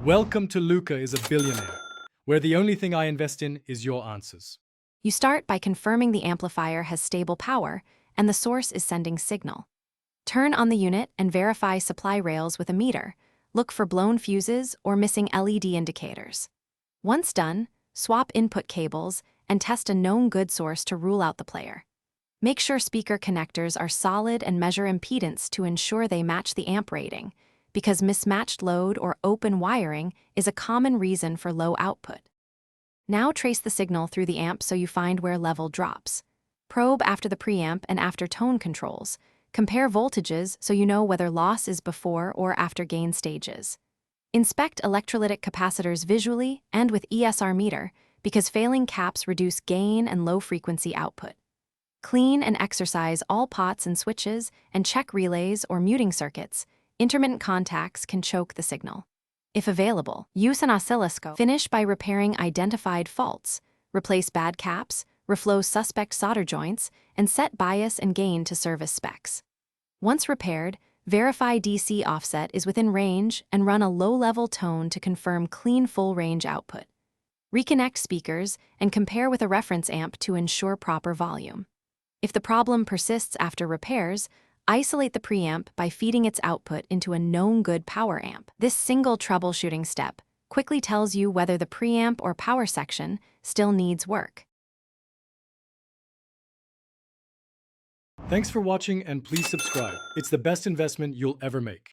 Welcome to Luca is a Billionaire, where the only thing I invest in is your answers. You start by confirming the amplifier has stable power and the source is sending signal. Turn on the unit and verify supply rails with a meter. Look for blown fuses or missing LED indicators. Once done, swap input cables and test a known good source to rule out the player. Make sure speaker connectors are solid and measure impedance to ensure they match the amp rating, because mismatched load or open wiring is a common reason for low output. Now trace the signal through the amp so you find where level drops. Probe after the preamp and after tone controls. Compare voltages so you know whether loss is before or after gain stages. Inspect electrolytic capacitors visually and with ESR meter, because failing caps reduce gain and low-frequency output. Clean and exercise all pots and switches and check relays or muting circuits. Intermittent contacts can choke the signal. If available, use an oscilloscope. Finish by repairing identified faults. Replace bad caps, reflow suspect solder joints, and set bias and gain to service specs. Once repaired, verify DC offset is within range and run a low-level tone to confirm clean full-range output. Reconnect speakers and compare with a reference amp to ensure proper volume. If the problem persists after repairs, isolate the preamp by feeding its output into a known good power amp. This single troubleshooting step quickly tells you whether the preamp or power section still needs work. Thanks for watching and please subscribe. It's the best investment you'll ever make.